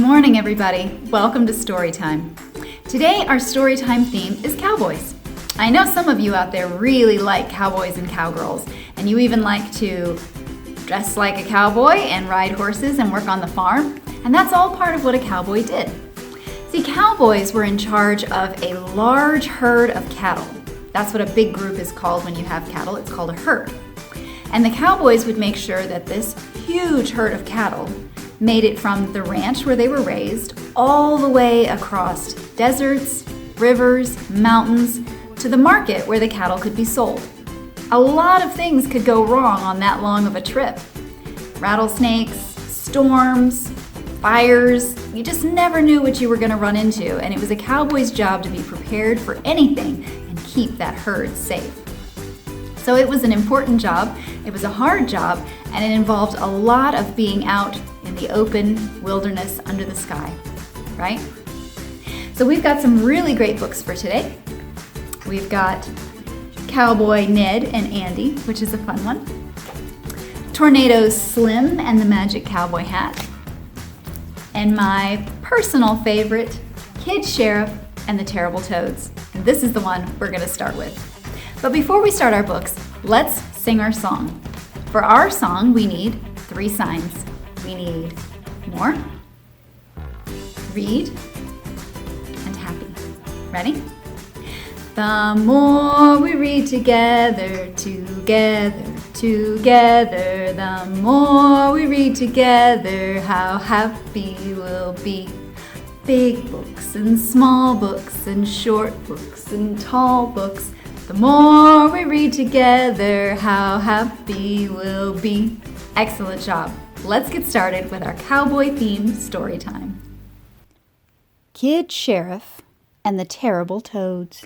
morning, everybody. Welcome to Storytime. Today, our Storytime theme is Cowboys. I know some of you out there really like cowboys and cowgirls, and you even like to dress like a cowboy and ride horses and work on the farm, and that's all part of what a cowboy did. See, cowboys were in charge of a large herd of cattle. That's what a big group is called when you have cattle. It's called a herd. And the cowboys would make sure that this huge herd of cattle made it from the ranch where they were raised all the way across deserts, rivers, mountains, to the market where the cattle could be sold. A lot of things could go wrong on that long of a trip. Rattlesnakes, storms, fires, you just never knew what you were going to run into, and it was a cowboy's job to be prepared for anything and keep that herd safe. So it was an important job, it was a hard job, and it involved a lot of being out in the open wilderness under the sky, right? So we've got some really great books for today. We've got Cowboy Ned and Andy, which is a fun one. Tornado Slim and the Magic Cowboy Hat. And my personal favorite, Kid Sheriff and the Terrible Toads. And this is the one we're going to start with. But before we start our books, let's sing our song. For our song, we need 3 signs. We need more, read, and happy. Ready? The more we read together, together, together, the more we read together, how happy we'll be. Big books and small books and short books and tall books, the more we read together, how happy we'll be. Excellent job. Let's get started with our cowboy-themed story time. Kid Sheriff and the Terrible Toads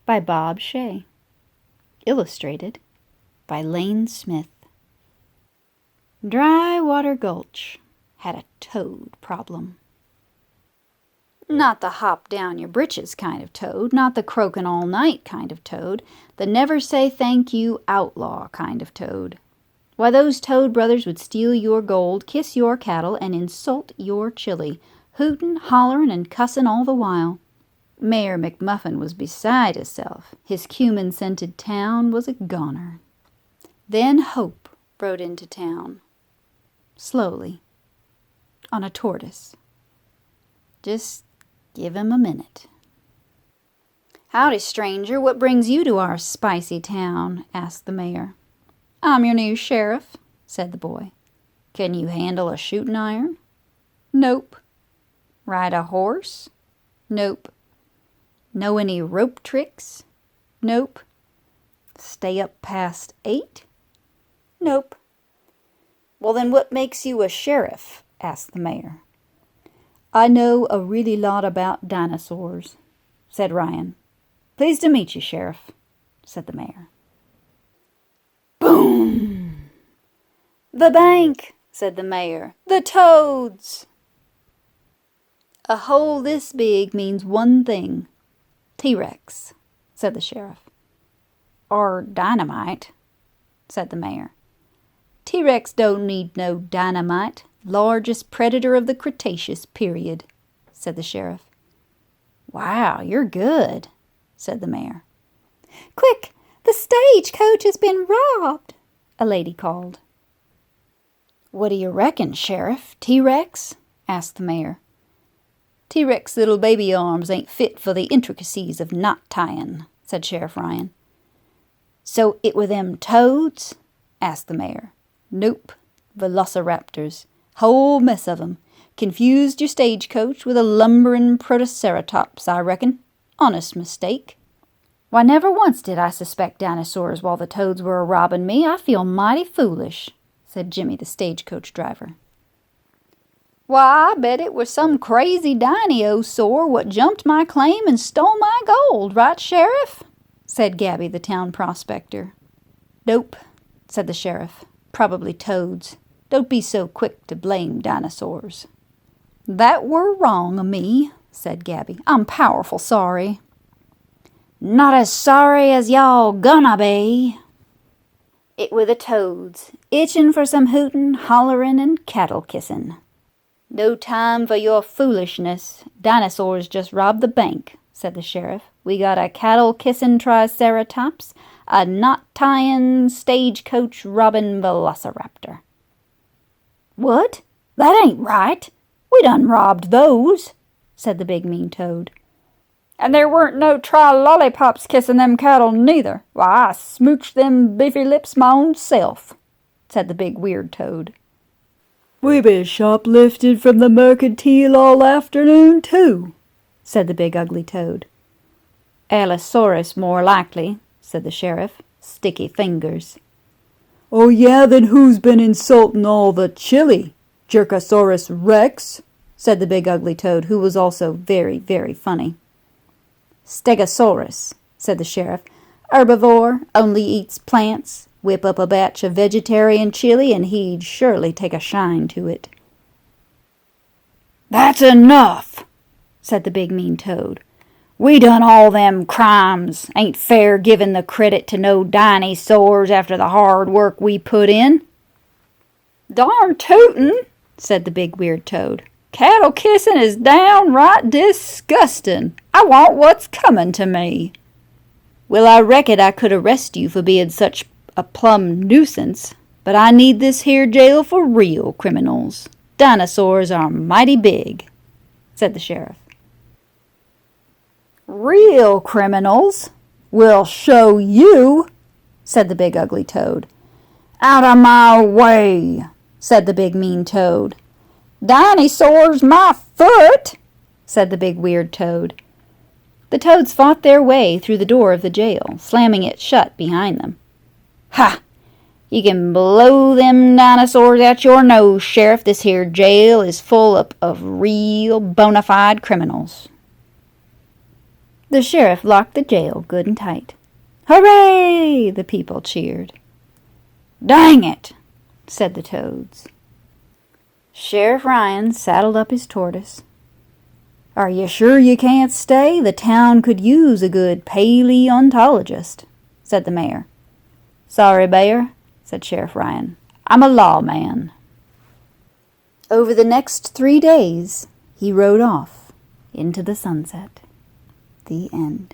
by Bob Shea. Illustrated by Lane Smith. Dry Water Gulch had a toad problem. Not the hop down your britches kind of toad, not the croaking all night kind of toad, the never say thank you outlaw kind of toad. Why, those toad brothers would steal your gold, kiss your cattle, and insult your chili, hootin', hollerin', and cussin' all the while. Mayor McMuffin was beside himself. His cumin-scented town was a goner. Then Hope rode into town, slowly, on a tortoise. Just give him a minute. "Howdy, stranger, what brings you to our spicy town?" asked the mayor. "I'm your new sheriff," said the boy. "Can you handle a shooting iron?" "Nope." "Ride a horse?" "Nope." "Know any rope tricks?" "Nope." "Stay up past 8?" "Nope." "Well, then what makes you a sheriff?" asked the mayor. "I know a really lot about dinosaurs," said Ryan. "Pleased to meet you, Sheriff," said the mayor. Boom! "The bank," said the mayor. "The toads!" "A hole this big means one thing. T-Rex," said the sheriff. "Or dynamite," said the mayor. "T-Rex don't need no dynamite. Largest predator of the Cretaceous period," said the sheriff. "Wow, you're good," said the mayor. "Quick, the stagecoach has been robbed," a lady called. "What do you reckon, Sheriff? T-Rex?" asked the mayor. "T-Rex little baby arms ain't fit for the intricacies of knot tying," said Sheriff Ryan. "So it were them toads?" asked the mayor. "Nope, velociraptors. Whole mess of 'em. Confused your stagecoach with a lumberin' protoceratops, I reckon. Honest mistake." "Why, never once did I suspect dinosaurs while the toads were a-robbing me. I feel mighty foolish," said Jimmy the stagecoach driver. "Why, I bet it was some crazy dinosaur what jumped my claim and stole my gold, right, Sheriff?" said Gabby the town prospector. "Nope," said the sheriff. "Probably toads. Don't be so quick to blame dinosaurs." "That were wrong o' me," said Gabby. "I'm powerful sorry." "Not as sorry as y'all gonna be." It were the toads, itchin' for some hootin', hollerin', and cattle kissin'. No time for your foolishness. Dinosaurs just robbed the bank, said the sheriff. We got a cattle-kissing triceratops, a knot-tying stagecoach robbing velociraptor. What? That ain't right. We done robbed those, said the big mean toad. And there weren't no tri-lollipops kissing them cattle neither. Why, I smooched them beefy lips my own self, said the big weird toad. We been shoplifted from the mercantile all afternoon, too, said the big ugly toad. Allosaurus more likely, said the sheriff. Sticky fingers. Oh yeah, then who's been insulting all the chili? Jerkosaurus Rex, said the big ugly toad, who was also very, very funny. Stegosaurus, said the sheriff. Herbivore, only eats plants. Whip up a batch of vegetarian chili and he'd surely take a shine to it. That's enough, said the big mean toad. We done all them crimes. Ain't fair giving the credit to no dinosaurs after the hard work we put in. Darn tootin', said the big weird toad. Cattle kissing is downright disgusting. I want what's coming to me. Well, I reckon I could arrest you for being such a plumb nuisance, but I need this here jail for real criminals. Dinosaurs are mighty big, said the sheriff. Real criminals? We'll show you, said the big ugly toad. Out of my way, said the big mean toad. Dinosaurs my foot, said the big weird toad. The toads fought their way through the door of the jail, slamming it shut behind them. Ha! You can blow them dinosaurs out your nose, Sheriff. This here jail is full of real bona fide criminals. The sheriff locked the jail good and tight. Hooray! The people cheered. Dang it, said the toads. Sheriff Ryan saddled up his tortoise. Are you sure you can't stay? The town could use a good paleontologist, said the mayor. Sorry, Bear, said Sheriff Ryan. I'm a lawman. Over the next 3 days, he rode off into the sunset. The end.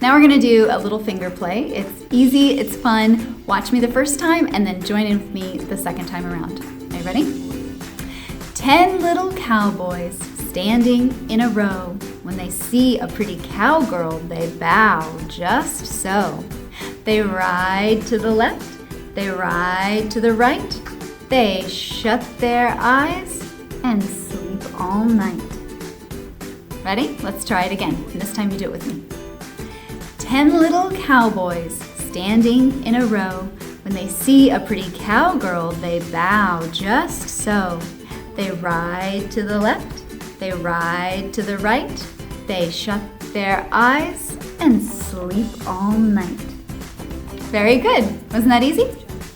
Now we're going to do a little finger play. It's easy, it's fun. Watch me the first time and then join in with me the second time around. Are you ready? 10 little cowboys standing in a row. When they see a pretty cowgirl, they bow just so. They ride to the left, they ride to the right. They shut their eyes and sleep all night. Ready? Let's try it again. And this time you do it with me. 10 little cowboys standing in a row. When they see a pretty cowgirl, they bow just so. They ride to the left, they ride to the right. They shut their eyes and sleep all night. Very good. Wasn't that easy?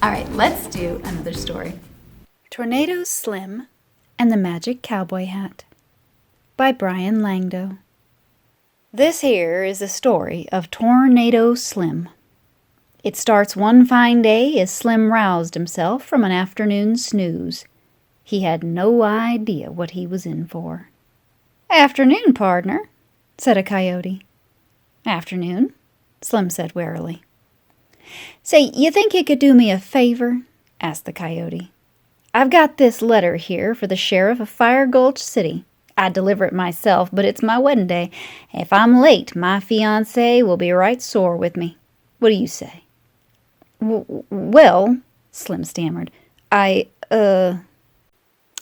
All right, let's do another story. Tornado Slim and the Magic Cowboy Hat by Brian Langdo. This here is the story of Tornado Slim. It starts one fine day as Slim roused himself from an afternoon snooze. He had no idea what he was in for. Afternoon, partner, said a coyote. Afternoon, Slim said warily. Say, you think you could do me a favor? Asked the coyote. I've got this letter here for the sheriff of Fire Gulch City. I'd deliver it myself, but it's my wedding day. If I'm late, my fiancé will be right sore with me. What do you say? Well, Slim stammered,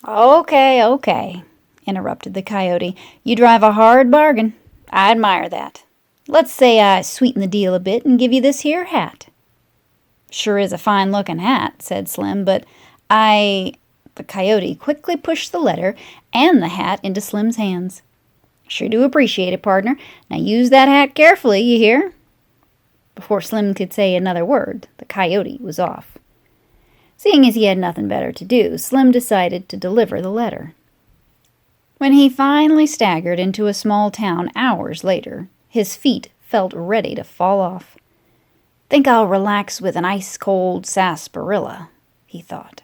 Okay, interrupted the coyote. You drive a hard bargain. I admire that. Let's say I sweeten the deal a bit and give you this here hat. Sure is a fine-looking hat, said Slim, but The coyote quickly pushed the letter and the hat into Slim's hands. Sure do appreciate it, partner. Now use that hat carefully, you hear? Before Slim could say another word, the coyote was off. Seeing as he had nothing better to do, Slim decided to deliver the letter. When he finally staggered into a small town hours later, his feet felt ready to fall off. Think I'll relax with an ice-cold sarsaparilla, he thought.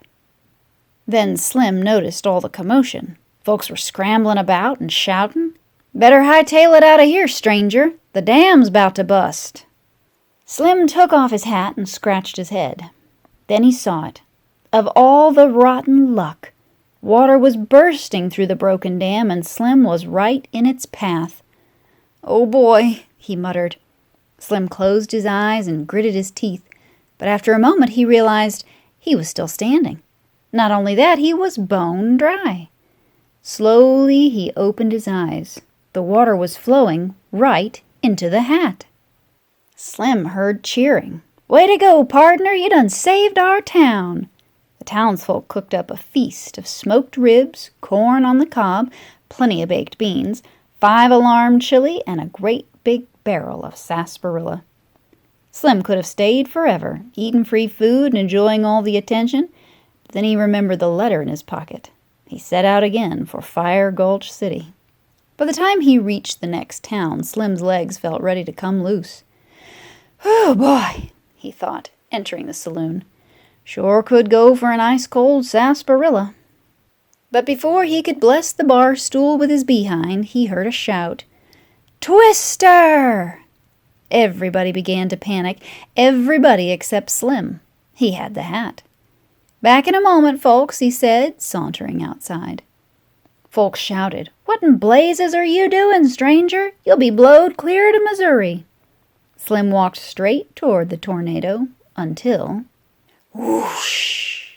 Then Slim noticed all the commotion. Folks were scrambling about and shouting, "Better hightail it out of here, stranger. The dam's about to bust." Slim took off his hat and scratched his head. Then he saw it. Of all the rotten luck, water was bursting through the broken dam, and Slim was right in its path. "Oh boy," he muttered. Slim closed his eyes and gritted his teeth, but after a moment he realized he was still standing. Not only that, he was bone dry. Slowly he opened his eyes. The water was flowing right into the hat. Slim heard cheering. "Way to go, partner! You done saved our town!" The townsfolk cooked up a feast of smoked ribs, corn on the cob, plenty of baked beans, 5-alarm chili, and a great big barrel of sarsaparilla. Slim could have stayed forever, eating free food and enjoying all the attention, but then he remembered the letter in his pocket. He set out again for Fire Gulch City. By the time he reached the next town, Slim's legs felt ready to come loose. "Oh boy," he thought, entering the saloon. "Sure could go for an ice-cold sarsaparilla." But before he could bless the bar stool with his behind, he heard a shout. "Twister!" Everybody began to panic, everybody except Slim. He had the hat. "Back in a moment, folks," he said, sauntering outside. Folks shouted, "What in blazes are you doing, stranger? You'll be blowed clear to Missouri." Slim walked straight toward the tornado until... whoosh!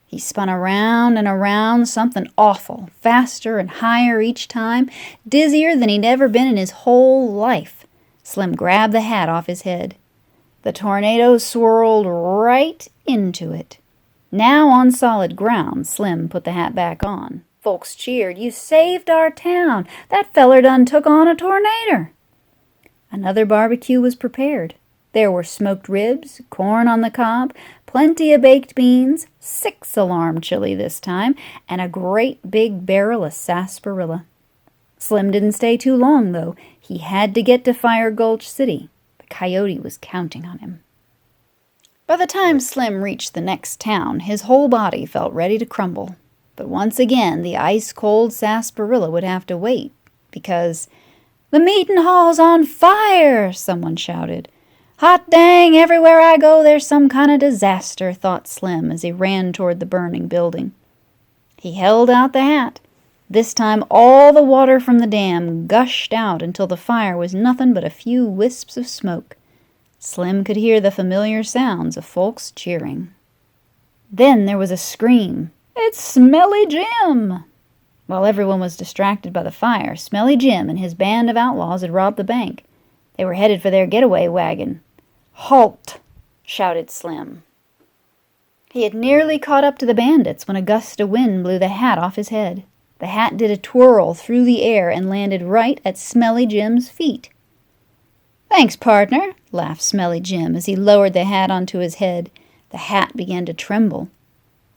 He spun around and around, something awful, faster and higher each time, dizzier than he'd ever been in his whole life. Slim grabbed the hat off his head. The tornado swirled right into it. Now on solid ground, Slim put the hat back on. Folks cheered, "You saved our town! That feller done took on a tornado!" Another barbecue was prepared. There were smoked ribs, corn on the cob, plenty of baked beans, 6-alarm chili this time, and a great big barrel of sarsaparilla. Slim didn't stay too long, though. He had to get to Fire Gulch City. The coyote was counting on him. By the time Slim reached the next town, his whole body felt ready to crumble. But once again, the ice-cold sarsaparilla would have to wait, because... "The meeting hall's on fire!" someone shouted. "Hot dang, everywhere I go there's some kind of disaster," thought Slim as he ran toward the burning building. He held out the hat. This time all the water from the dam gushed out until the fire was nothing but a few wisps of smoke. Slim could hear the familiar sounds of folks cheering. Then there was a scream. "It's Smelly Jim!" While everyone was distracted by the fire, Smelly Jim and his band of outlaws had robbed the bank. They were headed for their getaway wagon. "Halt!" shouted Slim. He had nearly caught up to the bandits when a gust of wind blew the hat off his head. The hat did a twirl through the air and landed right at Smelly Jim's feet. "Thanks, partner," laughed Smelly Jim as he lowered the hat onto his head. The hat began to tremble.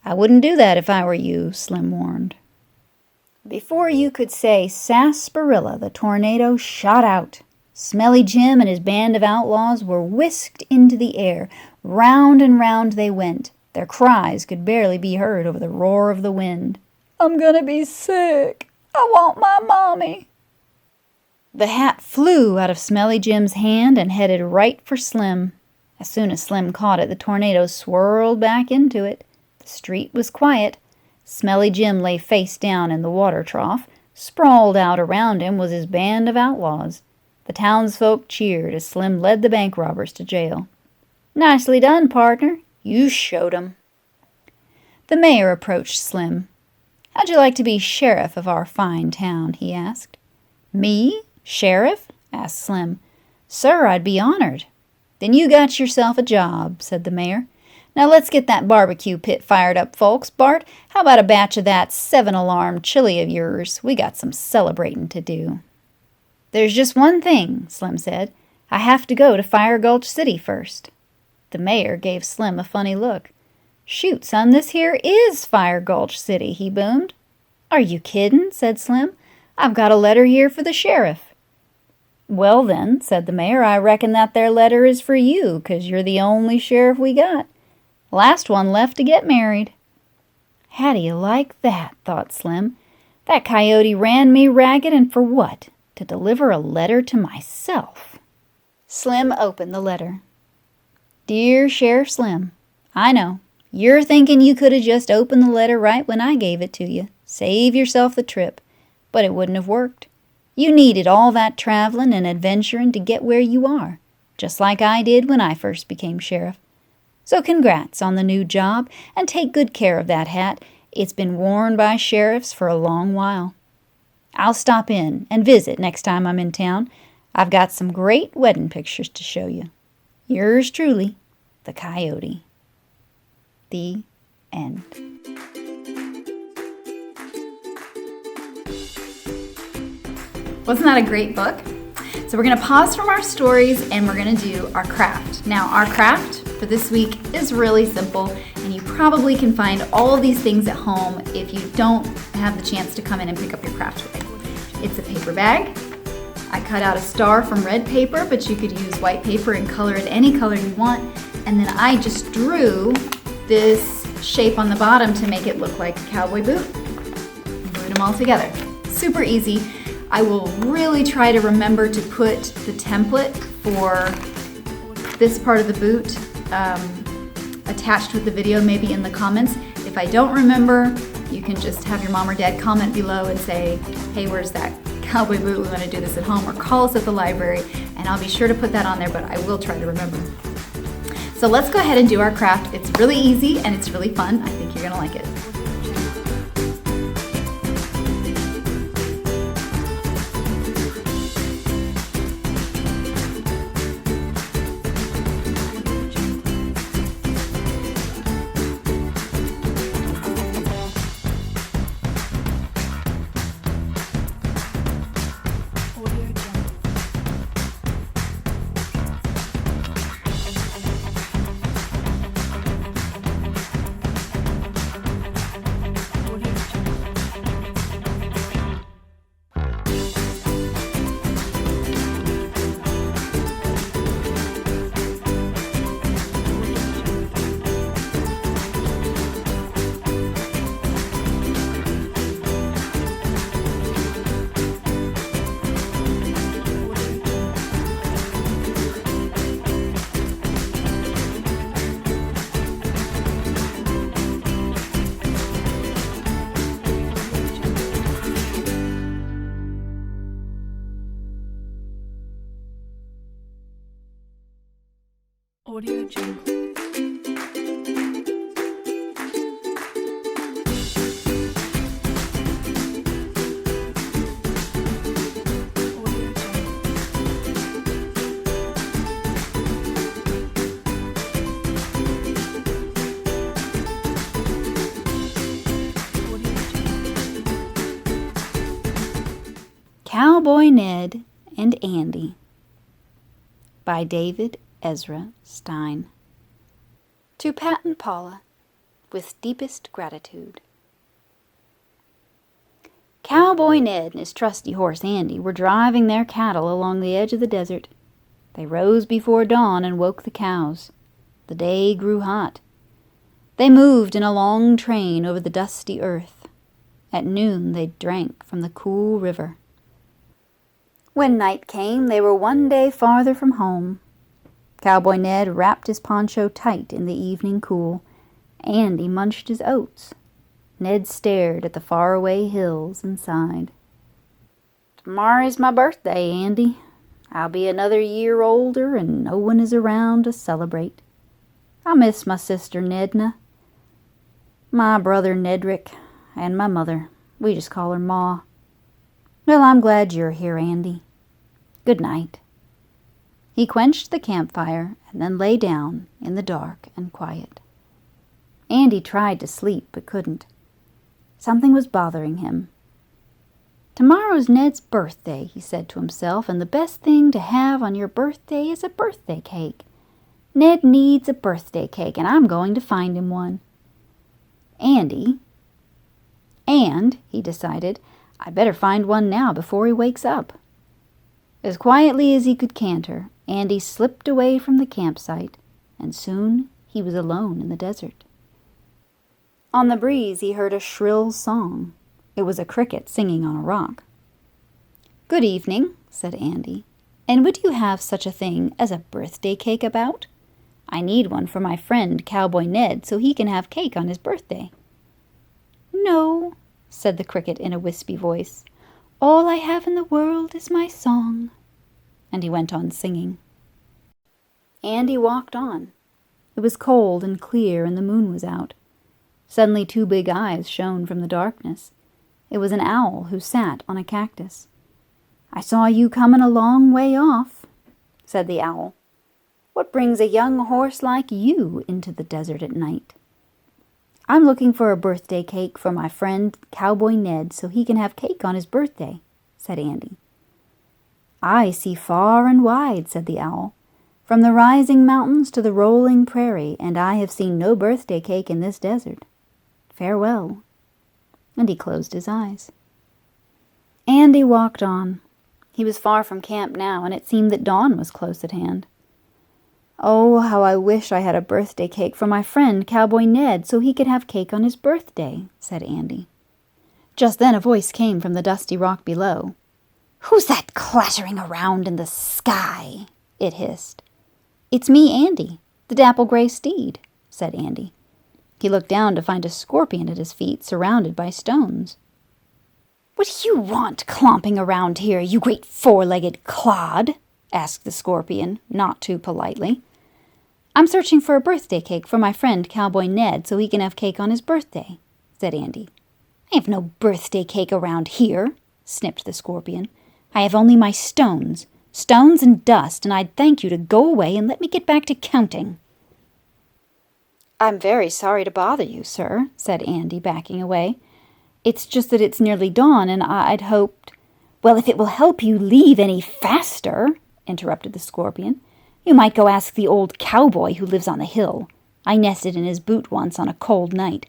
"I wouldn't do that if I were you," Slim warned. Before you could say sarsaparilla, the tornado shot out. Smelly Jim and his band of outlaws were whisked into the air. Round and round they went. Their cries could barely be heard over the roar of the wind. "I'm gonna be sick. I want my mommy." The hat flew out of Smelly Jim's hand and headed right for Slim. As soon as Slim caught it, the tornado swirled back into it. The street was quiet. Smelly Jim lay face down in the water trough. Sprawled out around him was his band of outlaws. The townsfolk cheered as Slim led the bank robbers to jail. "Nicely done, partner. You showed 'em." The mayor approached Slim. "How'd you like to be sheriff of our fine town?" he asked. "Me? Sheriff?" asked Slim. "Sir, I'd be honored." "Then you got yourself a job," said the mayor. "Now let's get that barbecue pit fired up, folks. Bart, how about a batch of that 7-alarm chili of yours? We got some celebrating to do." "There's just one thing," Slim said. "I have to go to Fire Gulch City first." The mayor gave Slim a funny look. "Shoot, son, this here is Fire Gulch City," he boomed. "Are you kiddin'?" said Slim. "I've got a letter here for the sheriff." "Well then," said the mayor, "I reckon that there letter is for you, 'cause you're the only sheriff we got. Last one left to get married." How do you like that? Thought Slim. That coyote ran me ragged, and for what? To deliver a letter to myself. Slim opened the letter. Dear Sheriff Slim, I know. You're thinking you could have just opened the letter right when I gave it to you. Save yourself the trip. But it wouldn't have worked. You needed all that traveling and adventuring to get where you are, just like I did when I first became sheriff. So congrats on the new job, and take good care of that hat. It's been worn by sheriffs for a long while. I'll stop in and visit next time I'm in town. I've got some great wedding pictures to show you. Yours truly, the Coyote. The end. Wasn't that a great book? So we're going to pause from our stories and we're going to do our craft. Now, our craft for this week is really simple, and you probably can find all of these things at home if you don't have the chance to come in and pick up your craft toy. It's a paper bag. I cut out a star from red paper, but you could use white paper and color it any color you want. And then I just drew this shape on the bottom to make it look like a cowboy boot. And glued them all together. Super easy. I will really try to remember to put the template for this part of the boot attached with the video, maybe in the comments. If I don't remember, you can just have your mom or dad comment below and say, hey, where's that cowboy boot? We want to do this at home, or call us at the library, and I'll be sure to put that on there, but I will try to remember. So let's go ahead and do our craft. It's really easy and it's really fun. I think you're going to like it. Audio Jungle. Cowboy Ned and Andy by David Ezra Stein. To Pat and Paula, with deepest gratitude. Cowboy Ned and his trusty horse Andy were driving their cattle along the edge of the desert. They rose before dawn and woke the cows. The day grew hot. They moved in a long train over the dusty earth. At noon they drank from the cool river. When night came, they were one day farther from home. Cowboy Ned wrapped his poncho tight in the evening cool. Andy munched his oats. Ned stared at the faraway hills and sighed. Tomorrow's my birthday, Andy. I'll be another year older and no one is around to celebrate. I miss my sister Nedna, my brother Nedrick, and my mother. We just call her Ma. Well, I'm glad you're here, Andy. Good night. He quenched the campfire and then lay down in the dark and quiet. Andy tried to sleep but couldn't. Something was bothering him. Tomorrow's Ned's birthday, he said to himself, and the best thing to have on your birthday is a birthday cake. Ned needs a birthday cake, and I'm going to find him one. And, he decided, I better find one now before he wakes up. As quietly as he could canter, Andy slipped away from the campsite, and soon he was alone in the desert. On the breeze he heard a shrill song. It was a cricket singing on a rock. "Good evening," said Andy. "And would you have such a thing as a birthday cake about? I need one for my friend Cowboy Ned so he can have cake on his birthday." "No," said the cricket in a wispy voice. "All I have in the world is my song." And he went on singing. Andy walked on. It was cold and clear and the moon was out. Suddenly 2 big eyes shone from the darkness. It was an owl who sat on a cactus. "I saw you coming a long way off," said the owl. "What brings a young horse like you into the desert at night?" "I'm looking for a birthday cake for my friend Cowboy Ned so he can have cake on his birthday," said Andy. "I see far and wide," said the owl, "from the rising mountains to the rolling prairie, and I have seen no birthday cake in this desert. Farewell." And he closed his eyes. Andy walked on. He was far from camp now, and it seemed that dawn was close at hand. "Oh, how I wish I had a birthday cake for my friend Cowboy Ned so he could have cake on his birthday," said Andy. Just then a voice came from the dusty rock below. "Who's that clattering around in the sky?" it hissed. "It's me, Andy, the dapple-gray steed," said Andy. He looked down to find a scorpion at his feet, surrounded by stones. "What do you want clomping around here, you great 4-legged clod?" asked the scorpion, not too politely. "I'm searching for a birthday cake for my friend Cowboy Ned so he can have cake on his birthday," said Andy. "I have no birthday cake around here," snipped the scorpion. "I have only my stones and dust, and I'd thank you to go away and let me get back to counting." "I'm very sorry to bother you, sir," said Andy, backing away. "It's just that it's nearly dawn, and I'd hoped—" "Well, if it will help you leave any faster," interrupted the scorpion, "you might go ask the old cowboy who lives on the hill. I nested in his boot once on a cold night.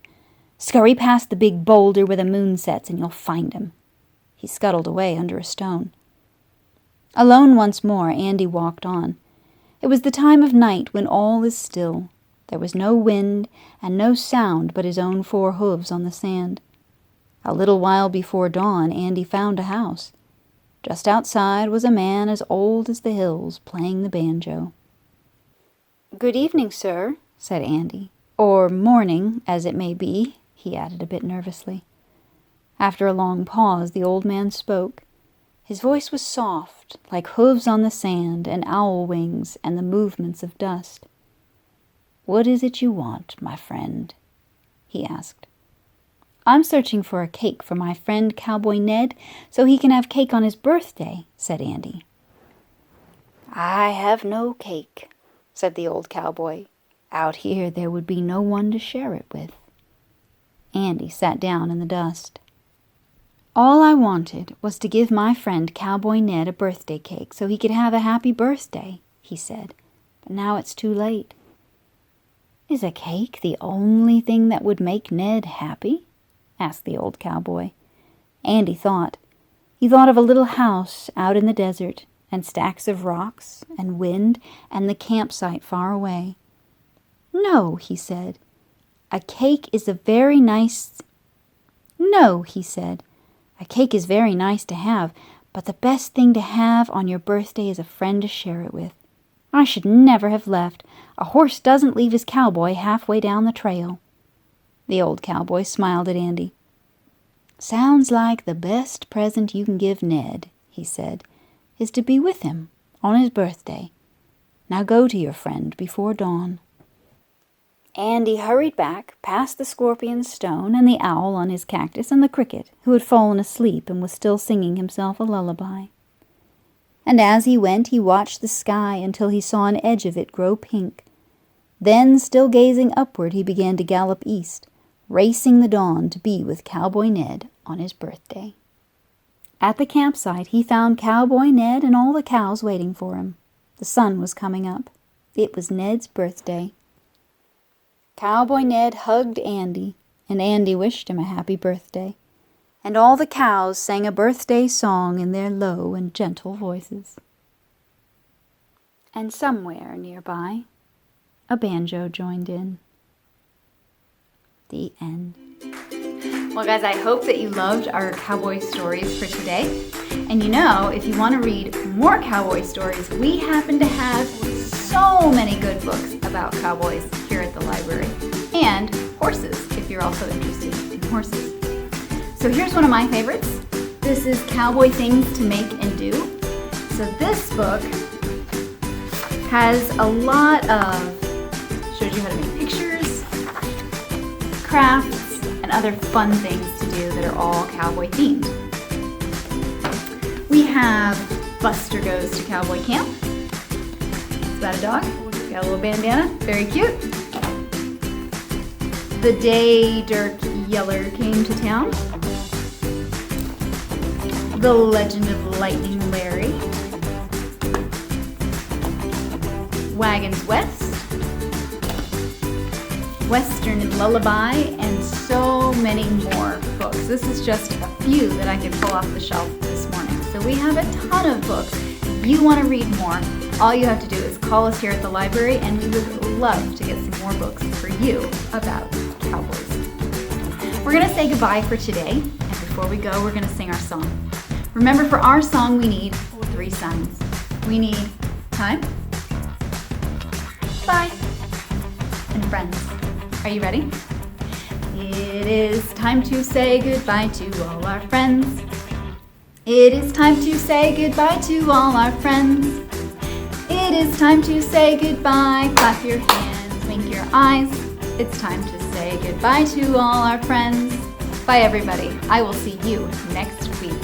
Scurry past the big boulder where the moon sets, and you'll find him." He scuttled away under a stone. Alone once more, Andy walked on. It was the time of night when all is still. There was no wind and no sound but his own 4 hooves on the sand. A little while before dawn, Andy found a house. Just outside was a man as old as the hills, playing the banjo. "Good evening, sir," said Andy. "Or morning, as it may be," he added a bit nervously. After a long pause, the old man spoke. His voice was soft, like hooves on the sand and owl wings and the movements of dust. "What is it you want, my friend?" he asked. "I'm searching for a cake for my friend Cowboy Ned so he can have cake on his birthday," said Andy. "I have no cake," said the old cowboy. "Out here there would be no one to share it with." Andy sat down in the dust. "All I wanted was to give my friend Cowboy Ned a birthday cake so he could have a happy birthday," he said. "But now it's too late." "Is a cake the only thing that would make Ned happy?" asked the old cowboy. Andy thought. He thought of a little house out in the desert, and stacks of rocks, and wind, and the campsite far away. "No," he said. "A cake is a very nice—" "No," he said. "A cake is very nice to have, but the best thing to have on your birthday is a friend to share it with. I should never have left. A horse doesn't leave his cowboy halfway down the trail." The old cowboy smiled at Andy. "Sounds like the best present you can give Ned," he said, "is to be with him on his birthday. Now go to your friend before dawn." Andy hurried back, past the scorpion's stone and the owl on his cactus and the cricket, who had fallen asleep and was still singing himself a lullaby. And as he went, he watched the sky until he saw an edge of it grow pink. Then, still gazing upward, he began to gallop east, racing the dawn to be with Cowboy Ned on his birthday. At the campsite, he found Cowboy Ned and all the cows waiting for him. The sun was coming up. It was Ned's birthday. Cowboy Ned hugged Andy, and Andy wished him a happy birthday. And all the cows sang a birthday song in their low and gentle voices. And somewhere nearby, a banjo joined in. The end. Well, guys, I hope that you loved our cowboy stories for today. And you know, if you want to read more cowboy stories, we happen to have so many good books about cowboys here at the library. And horses, if you're also interested in horses. So here's one of my favorites. This is Cowboy Things to Make and Do. So this book has a lot of, shows you how to make pictures, crafts, and other fun things to do that are all cowboy themed. We have Buster Goes to Cowboy Camp. It's about a dog. Got a little bandana. Very cute. The Day Dirk Yeller Came to Town. The Legend of Lightning Larry. Wagons West. Western Lullaby, and so many more books. This is just a few that I could pull off the shelf this morning. So we have a ton of books. If you want to read more, all you have to do is call us here at the library, and we would love to get some more books for you about cowboys. We're going to say goodbye for today, and before we go, we're going to sing our song. Remember, for our song, we need 3 signs. We need time, bye, and friends. Are you ready? It is time to say goodbye to all our friends. It is time to say goodbye to all our friends. It is time to say goodbye. Clap your hands, wink your eyes. It's time to say goodbye to all our friends. Bye, everybody. I will see you next week.